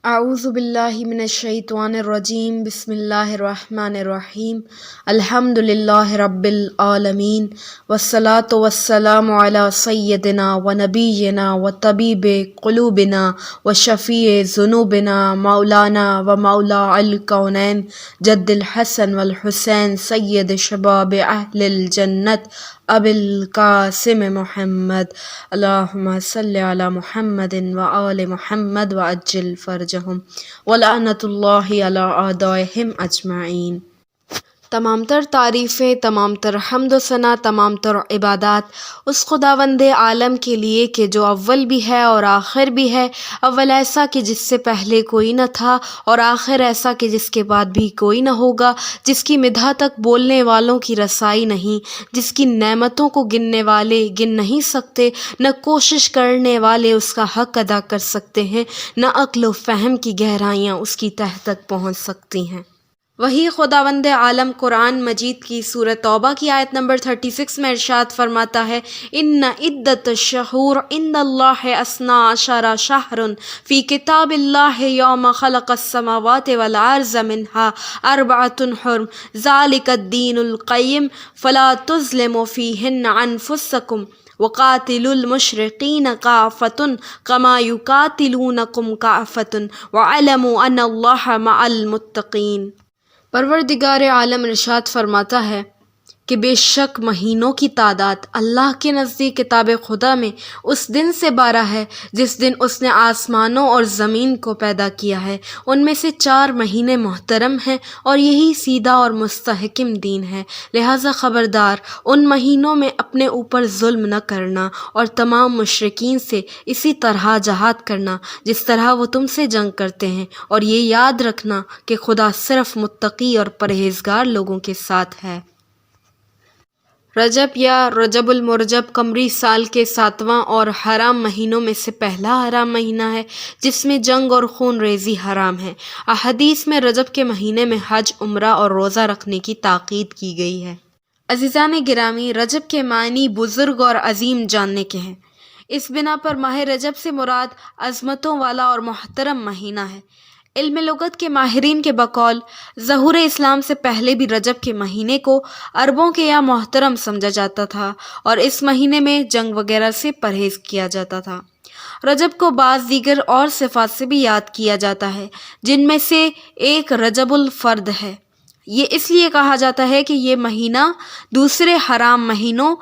اعوذ باللہ من الشیطان الرجیم بسم اللہ الرحمن الرحیم الحمد للہ رب العالمین والصلاة والسلام علی سیدنا و نبینا و طبیب قلوبنا و شفیع ذنوبنا مولانا و مولا الکونین جد الحسن والحسین سید شباب اہل الجنت ابی القاسم محمد اللہم صلی علی محمد و آل محمد وعجل فرجہم ولعنت اللہ علی اعدائہم اجمعین۔ تمام تر تعریفیں، تمام تر حمد و ثنا، تمام تر عبادات اس خداوند عالم کے لیے کہ جو اول بھی ہے اور آخر بھی ہے، اول ایسا کہ جس سے پہلے کوئی نہ تھا اور آخر ایسا کہ جس کے بعد بھی کوئی نہ ہوگا، جس کی مدح تک بولنے والوں کی رسائی نہیں، جس کی نعمتوں کو گننے والے گن نہیں سکتے، نہ کوشش کرنے والے اس کا حق ادا کر سکتے ہیں، نہ عقل و فہم کی گہرائیاں اس کی تہہ تک پہنچ سکتی ہیں۔ وہی خداوند عالم قرآن مجید کی سورہ توبہ کی آیت نمبر 36 میں ارشاد فرماتا ہے، ان عدت الشہور عند اللہ اثنا عشر شہر فی کتاب اللہ یوم خلق السماوات والارض منها اربعۃ حرم ذلک الدین القیم فلا تظلموا فیہن انفسکم وقاتلوا المشرقین کافۃ کما یقاتلونکم کافۃ وعلموا ان اللہ مع المتقین۔ پروردگار عالم ارشاد فرماتا ہے کہ بے شک مہینوں کی تعداد اللہ کے نزدیک کتاب خدا میں اس دن سے 12 ہے جس دن اس نے آسمانوں اور زمین کو پیدا کیا ہے، ان میں سے 4 مہینے محترم ہیں اور یہی سیدھا اور مستحکم دین ہے، لہٰذا خبردار ان مہینوں میں اپنے اوپر ظلم نہ کرنا اور تمام مشرکین سے اسی طرح جہاد کرنا جس طرح وہ تم سے جنگ کرتے ہیں، اور یہ یاد رکھنا کہ خدا صرف متقی اور پرہیزگار لوگوں کے ساتھ ہے۔ رجب یا رجب المرجب قمری سال کے 7واں اور حرام مہینوں میں سے پہلا حرام مہینہ ہے جس میں جنگ اور خون ریزی حرام ہے۔ احادیث میں رجب کے مہینے میں حج، عمرہ اور روزہ رکھنے کی تاکید کی گئی ہے۔ عزیزان گرامی، رجب کے معنی بزرگ اور عظیم جاننے کے ہیں۔ اس بنا پر ماہ رجب سے مراد عظمتوں والا اور محترم مہینہ ہے۔ علم لغت کے ماہرین کے بقول ظہور اسلام سے پہلے بھی رجب کے مہینے کو عربوں کے یہاں محترم سمجھا جاتا تھا اور اس مہینے میں جنگ وغیرہ سے پرہیز کیا جاتا تھا۔ رجب کو بعض دیگر اور صفات سے بھی یاد کیا جاتا ہے، جن میں سے ایک رجب الفرد ہے۔ یہ اس لیے کہا جاتا ہے کہ یہ مہینہ دوسرے حرام مہینوں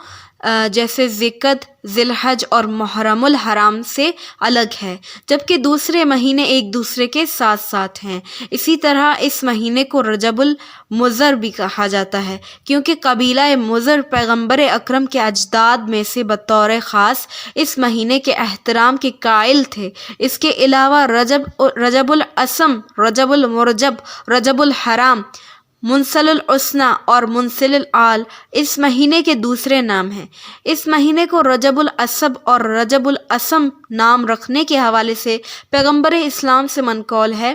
جیسے ذی-القعدہ، ذی الحج اور محرم الحرام سے الگ ہے، جبکہ دوسرے مہینے ایک دوسرے کے ساتھ ساتھ ہیں۔ اسی طرح اس مہینے کو رجب المضر بھی کہا جاتا ہے کیونکہ قبیلہ مضر پیغمبر اکرم کے اجداد میں سے بطور خاص اس مہینے کے احترام کے قائل تھے۔ اس کے علاوہ رجب الاعظم، رجب المرجب، رجب الحرام، منسل الحسنہ اور منسل العال اس مہینے کے دوسرے نام ہیں۔ اس مہینے کو رجب العصب اور رجب الاعظم نام رکھنے کے حوالے سے پیغمبر اسلام سے منقول ہے۔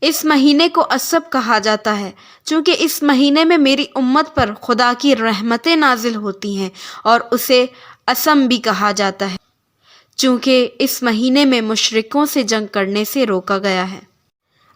اس مہینے کو عصب کہا جاتا ہے چونکہ اس مہینے میں میری امت پر خدا کی رحمتیں نازل ہوتی ہیں، اور اسے اعظم بھی کہا جاتا ہے چونکہ اس مہینے میں مشرکوں سے جنگ کرنے سے روکا گیا ہے۔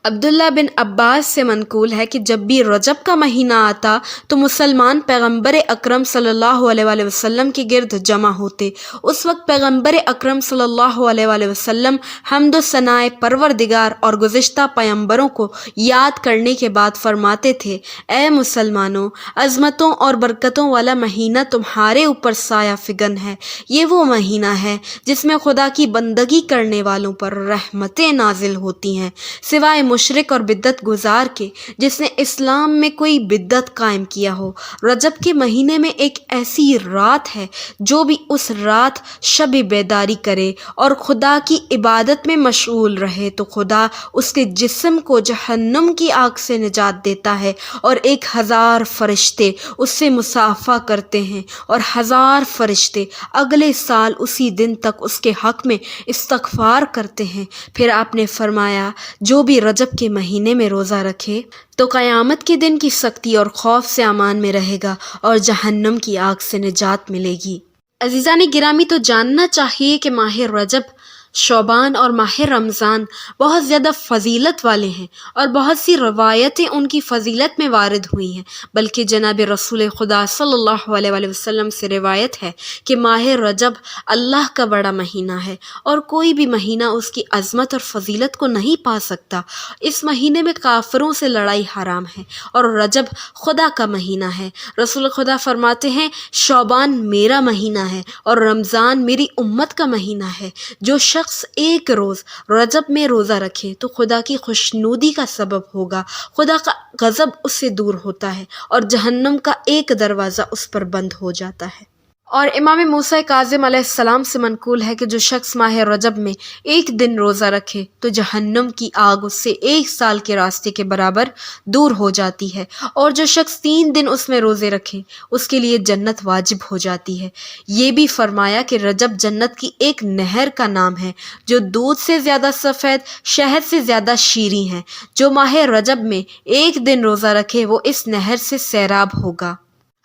عبداللہ بن عباس سے منقول ہے کہ جب بھی رجب کا مہینہ آتا تو مسلمان پیغمبر اکرم صلی اللہ علیہ وآلہ وسلم کے گرد جمع ہوتے۔ اس وقت پیغمبر اکرم صلی اللہ علیہ وآلہ وسلم حمد و ثناء پروردگار اور گزشتہ پیغمبروں کو یاد کرنے کے بعد فرماتے تھے، اے مسلمانوں، عظمتوں اور برکتوں والا مہینہ تمہارے اوپر سایہ فگن ہے۔ یہ وہ مہینہ ہے جس میں خدا کی بندگی کرنے والوں پر رحمتیں نازل ہوتی ہیں، سوائے مشرک اور بدعت گزار کے جس نے اسلام میں کوئی بدعت قائم کیا ہو۔ رجب کے مہینے میں ایک ایسی رات ہے جو بھی اس رات شب بیداری کرے اور خدا کی عبادت میں مشغول رہے تو خدا اس کے جسم کو جہنم کی آگ سے نجات دیتا ہے، اور 1000 فرشتے اس سے مصافحہ کرتے ہیں، اور 1000 فرشتے اگلے سال اسی دن تک اس کے حق میں استغفار کرتے ہیں۔ پھر آپ نے فرمایا، جو بھی رجب کے مہینے میں روزہ رکھے تو قیامت کے دن کی سختی اور خوف سے امان میں رہے گا اور جہنم کی آگ سے نجات ملے گی۔ عزیزان گرامی، تو جاننا چاہیے کہ ماہ رجب شعبان اور ماہ رمضان بہت زیادہ فضیلت والے ہیں اور بہت سی روایتیں ان کی فضیلت میں وارد ہوئی ہیں، بلکہ جناب رسول خدا صلی اللہ علیہ وآلہ وسلم سے روایت ہے کہ ماہ رجب اللہ کا بڑا مہینہ ہے اور کوئی بھی مہینہ اس کی عظمت اور فضیلت کو نہیں پا سکتا۔ اس مہینے میں کافروں سے لڑائی حرام ہے اور رجب خدا کا مہینہ ہے۔ رسول خدا فرماتے ہیں شعبان میرا مہینہ ہے اور رمضان میری امت کا مہینہ ہے۔ جو شخص ایک روز رجب میں روزہ رکھے تو خدا کی خوشنودی کا سبب ہوگا، خدا کا غضب اس سے دور ہوتا ہے اور جہنم کا ایک دروازہ اس پر بند ہو جاتا ہے۔ اور امام موسیٰ کاظم علیہ السلام سے منقول ہے کہ جو شخص ماہ رجب میں ایک دن روزہ رکھے تو جہنم کی آگ اس سے 1 سال کے راستے کے برابر دور ہو جاتی ہے، اور جو شخص 3 دن اس میں روزے رکھے اس کے لیے جنت واجب ہو جاتی ہے۔ یہ بھی فرمایا کہ رجب جنت کی ایک نہر کا نام ہے جو دودھ سے زیادہ سفید، شہد سے زیادہ شیریں ہے۔ جو ماہ رجب میں ایک دن روزہ رکھے وہ اس نہر سے سیراب ہوگا۔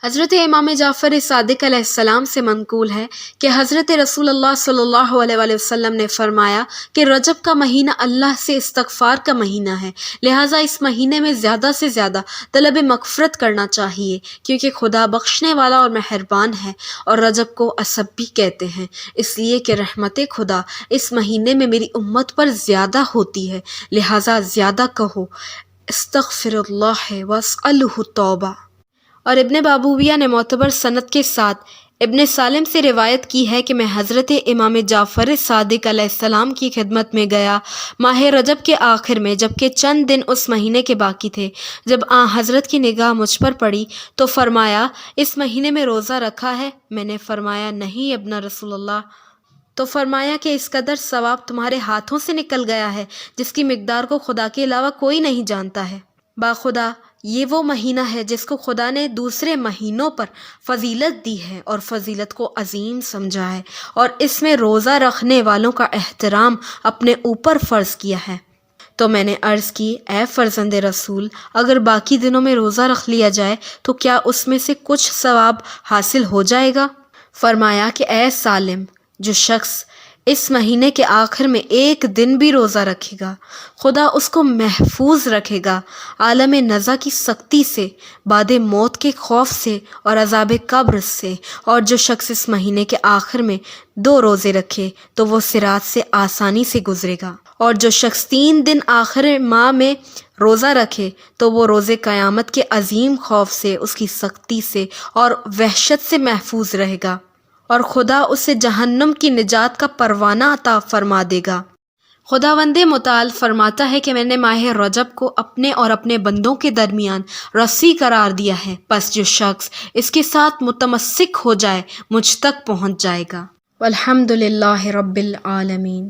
حضرت امام جعفر صادق علیہ السلام سے منقول ہے کہ حضرت رسول اللہ صلی اللہ علیہ وآلہ وسلم نے فرمایا کہ رجب کا مہینہ اللہ سے استغفار کا مہینہ ہے، لہٰذا اس مہینے میں زیادہ سے زیادہ طلب مغفرت کرنا چاہیے، کیونکہ خدا بخشنے والا اور مہربان ہے، اور رجب کو اسب بھی کہتے ہیں، اس لیے کہ رحمت خدا اس مہینے میں میری امت پر زیادہ ہوتی ہے، لہٰذا زیادہ کہو استغفر اللہ واسألہ توبہ۔ اور ابن بابویہ نے معتبر سند کے ساتھ ابن سالم سے روایت کی ہے کہ میں حضرت امام جعفر صادق علیہ السلام کی خدمت میں گیا ماہ رجب کے آخر میں، جبکہ چند دن اس مہینے کے باقی تھے۔ جب حضرت کی نگاہ مجھ پر پڑی تو فرمایا اس مہینے میں روزہ رکھا ہے؟ میں نے فرمایا نہیں ابن رسول اللہ۔ تو فرمایا کہ اس قدر ثواب تمہارے ہاتھوں سے نکل گیا ہے جس کی مقدار کو خدا کے علاوہ کوئی نہیں جانتا ہے۔ باخدا یہ وہ مہینہ ہے جس کو خدا نے دوسرے مہینوں پر فضیلت دی ہے اور فضیلت کو عظیم سمجھا ہے، اور اس میں روزہ رکھنے والوں کا احترام اپنے اوپر فرض کیا ہے۔ تو میں نے عرض کی اے فرزند رسول، اگر باقی دنوں میں روزہ رکھ لیا جائے تو کیا اس میں سے کچھ ثواب حاصل ہو جائے گا؟ فرمایا کہ اے سالم، جو شخص اس مہینے کے آخر میں ایک دن بھی روزہ رکھے گا خدا اس کو محفوظ رکھے گا عالم نزا کی سختی سے، بعد موت کے خوف سے اور عذاب قبر سے۔ اور جو شخص اس مہینے کے آخر میں 2 روزے رکھے تو وہ صراط سے آسانی سے گزرے گا، اور جو شخص 3 دن آخر ماہ میں روزہ رکھے تو وہ روز قیامت کے عظیم خوف سے، اس کی سختی سے اور وحشت سے محفوظ رہے گا، اور خدا اسے جہنم کی نجات کا پروانہ عطا فرما دے گا۔ خداوند متعال فرماتا ہے کہ میں نے ماہ رجب کو اپنے اور اپنے بندوں کے درمیان رسی قرار دیا ہے، پس جو شخص اس کے ساتھ متمسک ہو جائے مجھ تک پہنچ جائے گا۔ والحمد للہ رب العالمین۔